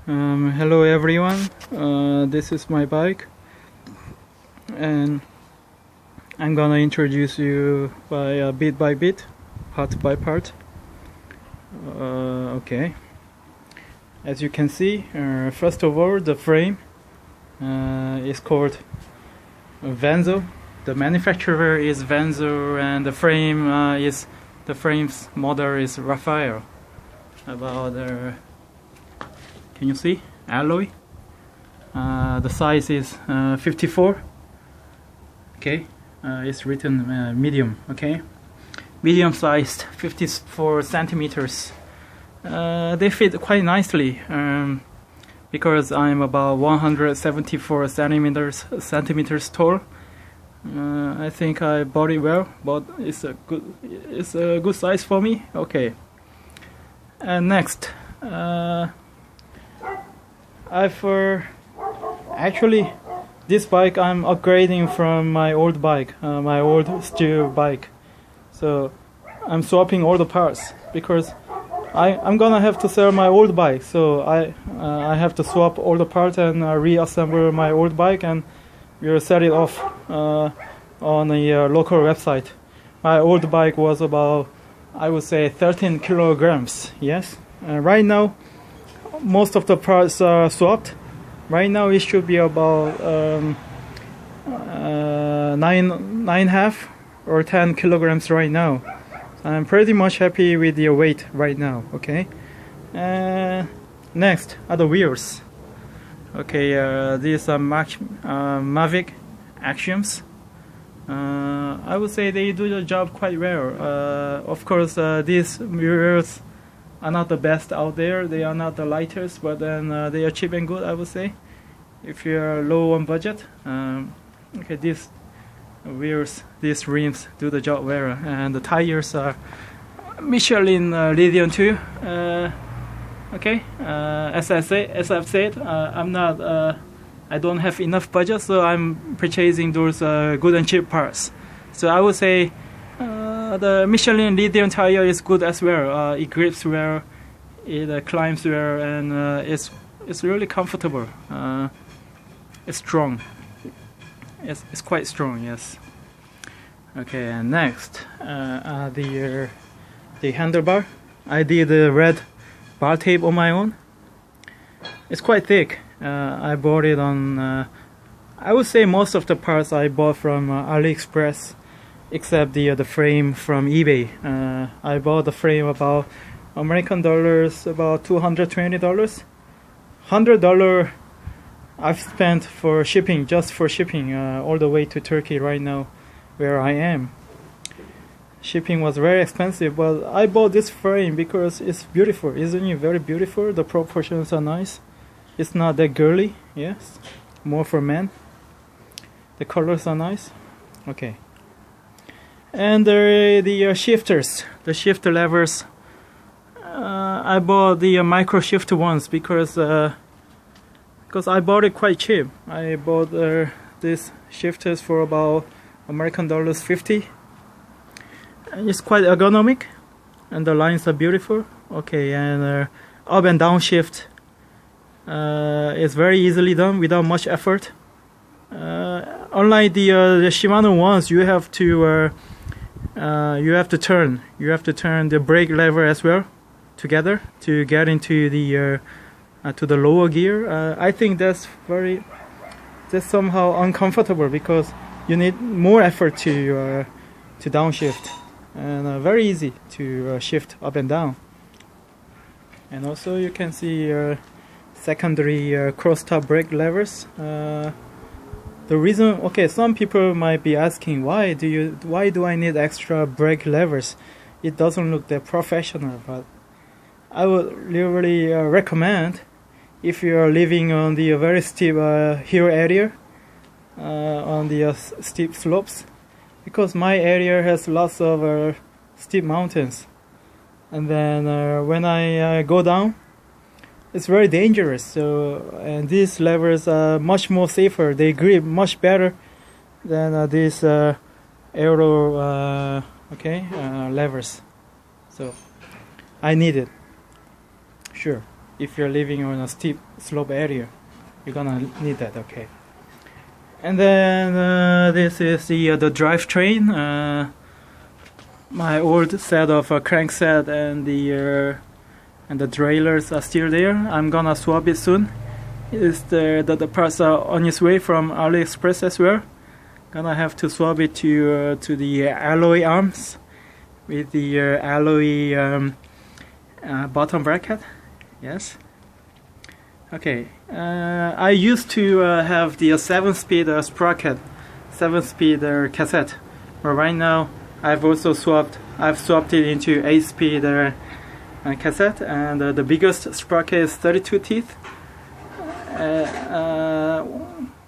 Hello everyone, this is my bike and I'm gonna introduce you by bit by bit, part by part. Okay, as you can see, first of all the frame is called VENZO. The manufacturer is VENZO and the frame's model is Raphael. About can you see? Alloy. The size is 54. Okay, it's written medium. Okay, medium-sized, 54 centimeters. They fit quite nicely because I'm about 174 centimeters tall. I think I bought it well, but it's a good size for me. Okay. And next. Actually this bike I'm upgrading from my old bike, my old steel bike. So I'm swapping all the parts because I'm gonna have to sell my old bike. So I have to swap all the parts and reassemble my old bike and we'll sell it off on a local website. My old bike was about, I would say, 13 kilograms. Yes. Right now most of the parts are swapped. Right now it should be about 9.5 or 10 kilograms right now. I'm pretty much happy with the weight right now. Okay. Next are the wheels. Okay, these are mavic axioms. I would say they do the job quite well. Of course, these wheels are not the best out there. They are not the lightest, but then they are cheap and good, I would say, if you are low on budget. Okay, these wheels, these rims do the job well, and the tires are Michelin lithium too. Okay, as I've said, I don't have enough budget, so I'm purchasing those good and cheap parts. So I would say the Michelin lithium tire is good as well. It grips well, it climbs well, and it's really comfortable. It's strong. It's quite strong. Yes. Okay, and next the handlebar. I did the red bar tape on my own. It's quite thick. I bought it on. I would say most of the parts I bought from AliExpress, except the frame from eBay. I bought the frame about American dollars, about $220. $100 I've spent for shipping, just for shipping all the way to Turkey right now, where I am. Shipping was very expensive, but I bought this frame because it's beautiful. Isn't it very beautiful? The proportions are nice. It's not that girly. Yes, more for men. The colors are nice. Okay. And the shifters, the shift levers. I bought the microshift ones because I bought it quite cheap. I bought these shifters for about American dollars 50. And it's quite ergonomic, and the lines are beautiful. Okay, and up and down shift is very easily done without much effort. Unlike the Shimano ones, you have to turn the brake lever as well together to get into the to the lower gear. I think that's somehow uncomfortable because you need more effort to downshift, and very easy to shift up and down. And also you can see secondary cross-top brake levers. The reason, okay, some people might be asking, why do I need extra brake levers? It doesn't look that professional, but I would really recommend if you are living on the very steep hill area, on the steep slopes, because my area has lots of steep mountains, and then when I go down, it's very dangerous. So, and these levers are much more safer. They grip much better than these aero levers. So I need it. Sure. if you're living on a steep slope area. You're gonna need that, okay. And then this is the drivetrain. My old set of crankset and the derailleurs are still there. I'm gonna swap it soon. The parts are on its way from AliExpress as well. Gonna have to swap it to the alloy arms with the alloy bottom bracket. Yes. Okay. I used to have the 7-speed sprocket, 7-speed cassette, but right now I've swapped it into 8-speed cassette, and the biggest sprocket is 32 teeth.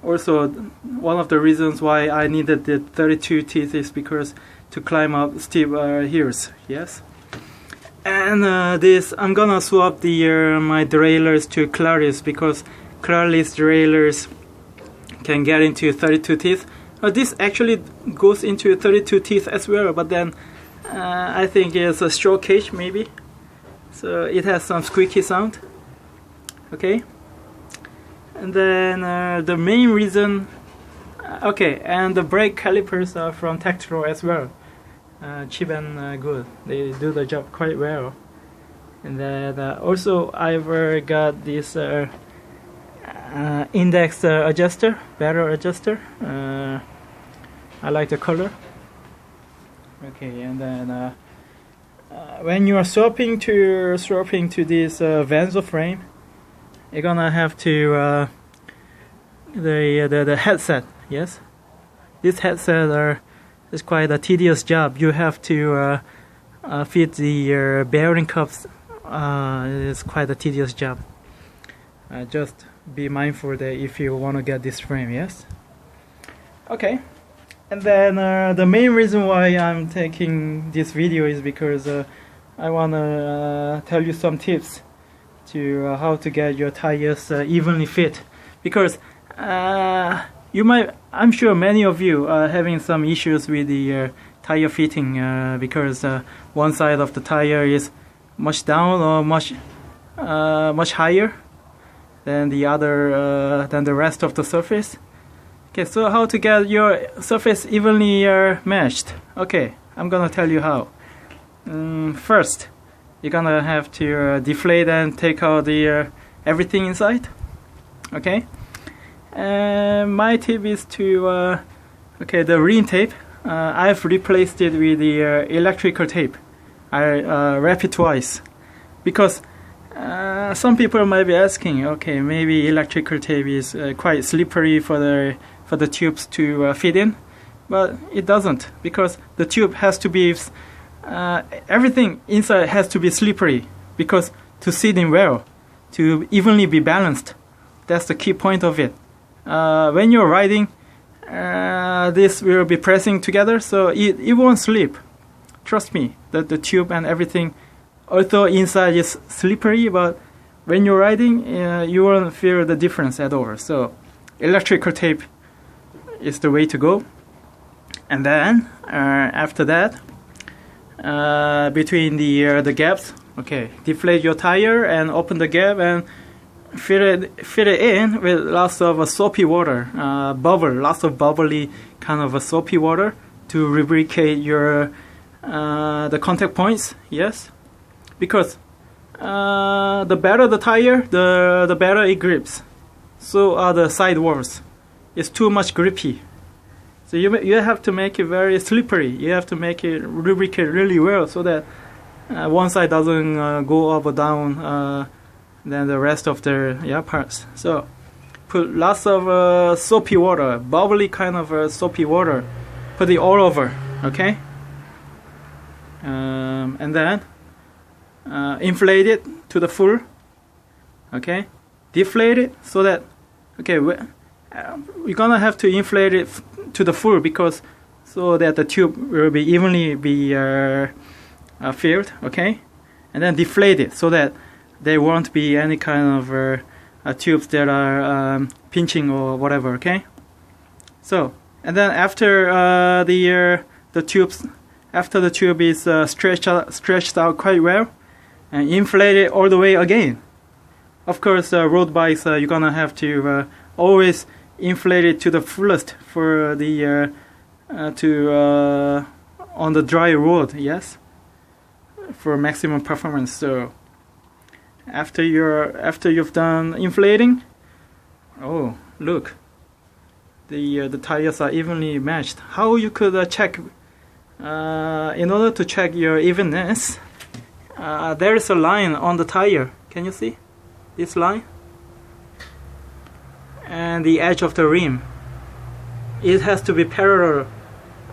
Also, one of the reasons why I needed the 32 teeth is because to climb up steep hills. Yes. And I'm gonna swap my derailleurs to Claris, because Claris derailleurs can get into 32 teeth. This actually goes into 32 teeth as well, but then I think it's a straw cage maybe, so it has some squeaky sound. Okay. And then the main reason, okay, and the brake calipers are from Tektro as well. Cheap and good. They do the job quite well. And then also I've got this index adjuster, barrel adjuster. I like the color. Okay, and then when you are swapping to this VENZO frame, you're gonna have to the headset. Yes, this headset is quite a tedious job. You have to fit the bearing cups. It's quite a tedious job. Just be mindful that if you want to get this frame. Yes. Okay. And then the main reason why I'm taking this video is because I want to tell you some tips to how to get your tires evenly fit, because I'm sure many of you are having some issues with the tire fitting because one side of the tire is much down or much higher than the rest of the surface. Okay, so how to get your surface evenly meshed? Okay, I'm gonna tell you how. First, you're gonna have to deflate and take out the everything inside. Okay, and my tip is to the ring tape. I've replaced it with the electrical tape. I wrap it twice, because some people might be asking, okay, maybe electrical tape is quite slippery for the tubes to fit in, but it doesn't, because the tube has to be everything inside has to be slippery, because to sit in well, to evenly be balanced, that's the key point of it. When you're riding, this will be pressing together, so it won't slip. Trust me, that the tube and everything, although inside is slippery, but when you're riding, you won't feel the difference at all. So electrical tape is the way to go. And then after that, between the gaps, okay, deflate your tire and open the gap and fit it in with lots of soapy water, lots of bubbly kind of a soapy water to lubricate your the contact points. Yes, because the better the tire, the better it grips. So are the side walls. It's too much grippy. So you have to make it very slippery. You have to make it lubricate really well so that one side doesn't go up or down than the rest of the parts. So put lots of soapy water, bubbly kind of soapy water. Put it all over, okay? And then inflate it to the full, okay? Deflate it so that, okay, we're gonna have to inflate it to the full, because so that the tube will be evenly filled, okay? And then deflate it so that there won't be any kind of tubes that are pinching or whatever, okay? So, and then after the tube is stretched out quite well, and inflate it all the way again. Of course, road bikes, you're gonna have to always inflate it to the fullest for the on the dry road, yes, for maximum performance. So after you've done inflating, oh look, the tires are evenly matched. How you could check in order to check your evenness? There is a line on the tire. Can you see this line? And the edge of the rim. It has to be parallel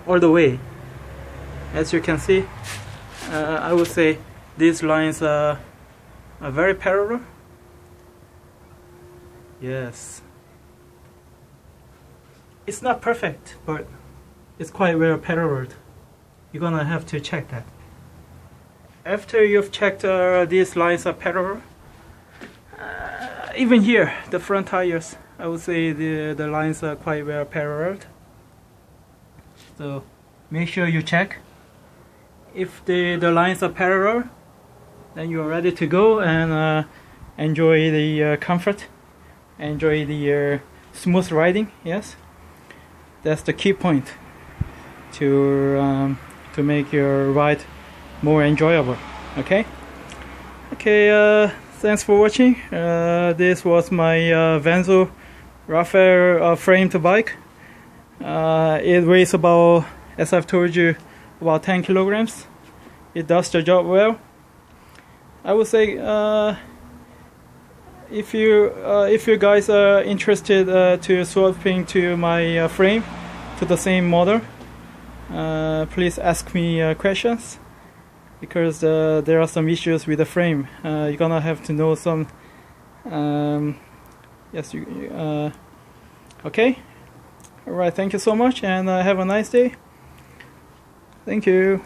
all the way. As you can see, I would say these lines are very parallel. Yes. It's not perfect, but it's quite well paralleled. You're gonna have to check that. After you've checked these lines are parallel, even here, the front tires, I would say the lines are quite well paralleled. So make sure you check. If the lines are parallel, then you're ready to go and enjoy the comfort, enjoy the smooth riding. Yes, that's the key point to make your ride more enjoyable. Okay. Thanks for watching. This was my VENZO Raphael framed bike. It weighs about, as I've told you, about 10 kilograms. It does the job well. I would say if you guys are interested to swapping to my frame to the same model, please ask me questions, because there are some issues with the frame. You're gonna have to know some. Yes, okay. All right. Thank you so much, and have a nice day. Thank you.